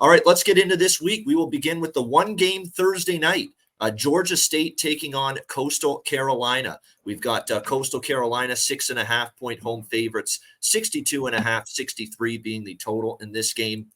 All right, let's get into this week. We will begin with the one-game Thursday night. Georgia State taking on Coastal Carolina. We've got Coastal Carolina 6.5-point home favorites, 62.5, 63 being the total in this game.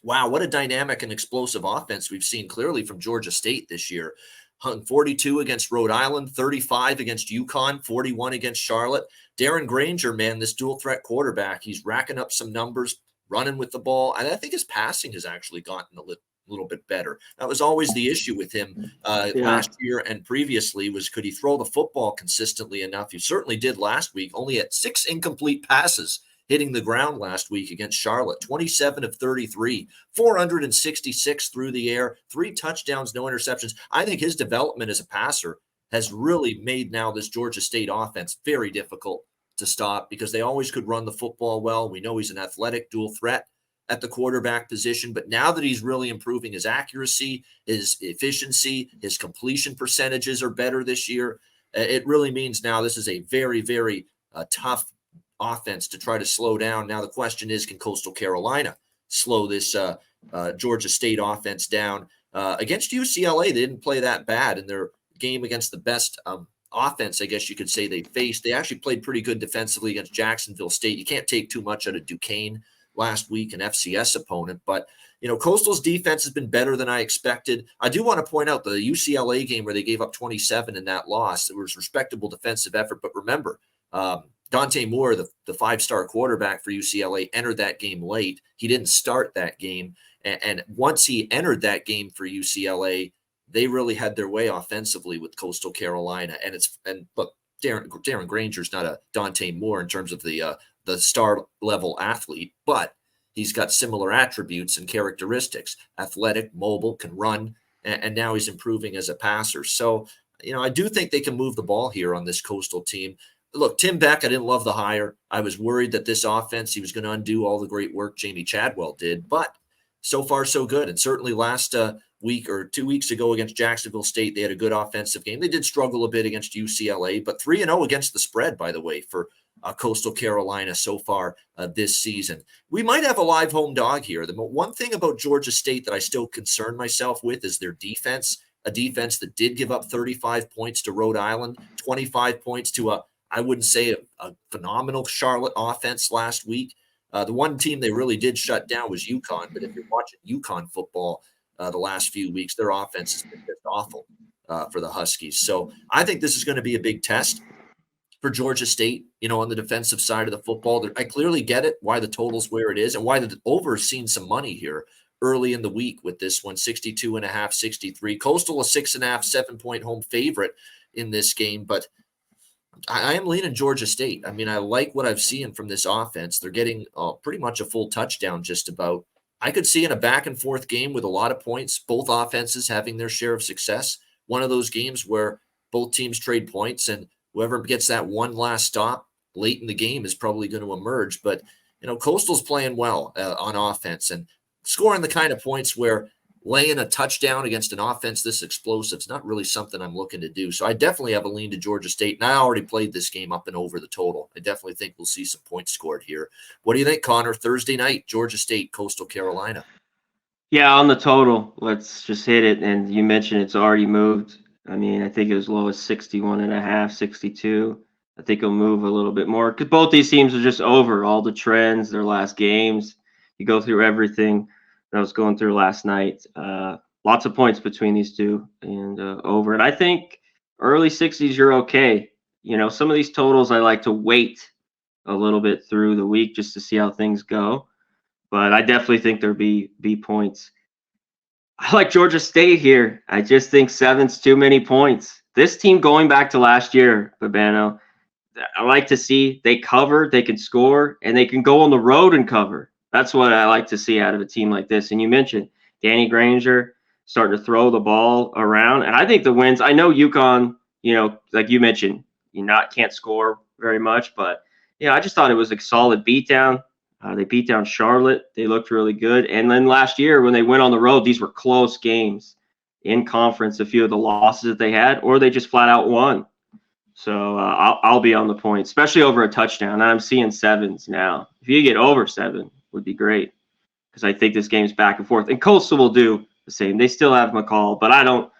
Wow, what a dynamic and explosive offense we've seen clearly from Georgia State this year. Hung 42 against Rhode Island, 35 against UConn, 41 against Charlotte. Darren Granger, man, this dual threat quarterback, he's racking up some numbers, running with the ball. And I think his passing has actually gotten a little bit better. That was always the issue with him last year and previously, was could he throw the football consistently enough? He certainly did last week, only at 6 incomplete passes hitting the ground last week against Charlotte. 27 of 33, 466 through the air, 3 touchdowns, no interceptions. I think his development as a passer has really made now this Georgia State offense very difficult to stop, because they always could run the football well. We know he's an athletic dual threat at the quarterback position, but now that he's really improving his accuracy, his efficiency, his completion percentages are better this year. It really means now this is a very, very tough offense to try to slow down. Now the question is, can Coastal Carolina slow this Georgia State offense down? Against UCLA, they didn't play that bad in their game against the best offense, I guess you could say, they faced. They actually played pretty good defensively against Jacksonville State. You can't take too much out of Duquesne last week, an FCS opponent. But, Coastal's defense has been better than I expected. I do want to point out the UCLA game where they gave up 27 in that loss. It was respectable defensive effort. But remember, Dante Moore, the 5-star quarterback for UCLA, entered that game late. He didn't start that game. And once he entered that game for UCLA, they really had their way offensively with Coastal Carolina. But Darren Granger's not a Dante Moore in terms of the star level athlete, but he's got similar attributes and characteristics: athletic, mobile, can run, and now he's improving as a passer. So, I do think they can move the ball here on this Coastal team. Look, Tim Beck, I didn't love the hire. I was worried that this offense, he was going to undo all the great work Jamie Chadwell did, but so far so good. And certainly last week or 2 weeks ago against Jacksonville State, they had a good offensive game. They did struggle a bit against UCLA, but 3-0 against the spread, by the way, for Coastal Carolina so far this season. We might have a live home dog here. The one thing about Georgia State that I still concern myself with is their defense, a defense that did give up 35 points to Rhode Island, 25 points to I wouldn't say a phenomenal Charlotte offense last week. The one team they really did shut down was UConn, but if you're watching UConn football the last few weeks, their offense has been just awful for the Huskies. So I think this is going to be a big test for Georgia State, on the defensive side of the football. I clearly get it, why the total's where it is, and why the over's seen some money here early in the week with this one, 62.5, 63. Coastal a 6.5, 7-point home favorite in this game, but I am leaning Georgia State. I mean, I like what I've seen from this offense. They're getting pretty much a full touchdown just about. I could see in a back-and-forth game with a lot of points, both offenses having their share of success. One of those games where both teams trade points, and whoever gets that one last stop late in the game is probably going to emerge. But, Coastal's playing well on offense and scoring the kind of points where laying a touchdown against an offense this explosive is not really something I'm looking to do. So I definitely have a lean to Georgia State, and I already played this game up and over the total. I definitely think we'll see some points scored here. What do you think, Connor? Thursday night, Georgia State, Coastal Carolina. Yeah, on the total, let's just hit it. And you mentioned it's already moved. I mean, I think it was low as 61.5, 62. I think it'll move a little bit more because both these teams are just over all the trends, their last games. You go through everything that I was going through last night. Lots of points between these two and over. And I think early 60s, you're okay. Some of these totals I like to wait a little bit through the week just to see how things go. But I definitely think there'll be points. I like Georgia State here. I just think 7's too many points. This team going back to last year, Babano, I like to see they cover, they can score, and they can go on the road and cover. That's what I like to see out of a team like this. And you mentioned Danny Granger starting to throw the ball around. And I think the wins, I know UConn, like you mentioned, can't score very much. But, I just thought it was a solid beatdown. They beat down Charlotte. They looked really good. And then last year when they went on the road, these were close games in conference, a few of the losses that they had, or they just flat out won. So I'll be on the point, especially over a touchdown. I'm seeing 7s now. If you get over 7, would be great. because I think this game's back and forth. And Coastal will do the same. They still have McCall, but I don't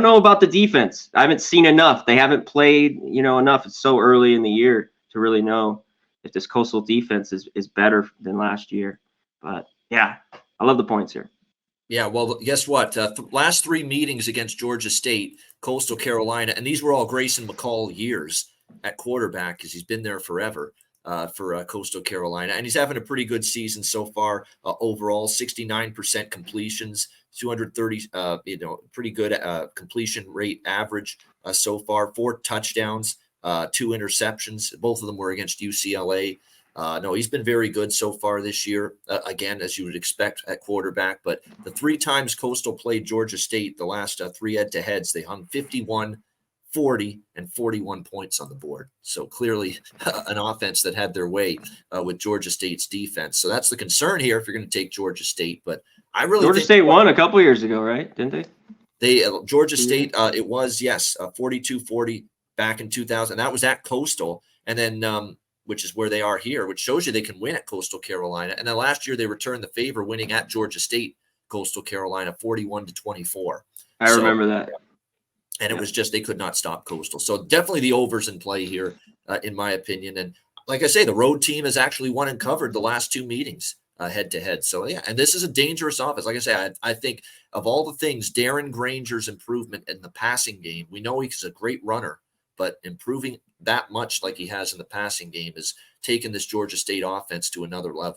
know about the defense. I haven't seen enough. They haven't played, enough. It's so early in the year to really know if this Coastal defense is better than last year. But yeah, I love the points here. Yeah, well, guess what? Last 3 meetings against Georgia State, Coastal Carolina, and these were all Grayson McCall years at quarterback because he's been there forever for Coastal Carolina. And he's having a pretty good season so far overall, 69% completions, 230, pretty good completion rate average so far, 4 touchdowns, 2 interceptions. Both of them were against UCLA. No, he's been very good so far this year, again, as you would expect at quarterback. But the 3 times Coastal played Georgia State, the last 3 head-to-heads, they hung 51, 40, and 41 points on the board. So clearly an offense that had their way with Georgia State's defense. So that's the concern here if you're going to take Georgia State. But I really Georgia State won a couple years ago, right? Didn't they? Georgia State, it was, yes, 42-40 back in 2000. That was at Coastal. And then which is where they are here, which shows you they can win at Coastal Carolina. And then last year they returned the favor, winning at Georgia State, Coastal Carolina, 41-24. I remember that. And it was just they could not stop Coastal. So definitely the overs in play here, in my opinion. And like I say, the road team has actually won and covered the last 2 meetings head-to-head. So, yeah, and this is a dangerous offense. Like I say, I think of all the things, Darren Granger's improvement in the passing game, we know he's a great runner, but improving that much like he has in the passing game is taking this Georgia State offense to another level.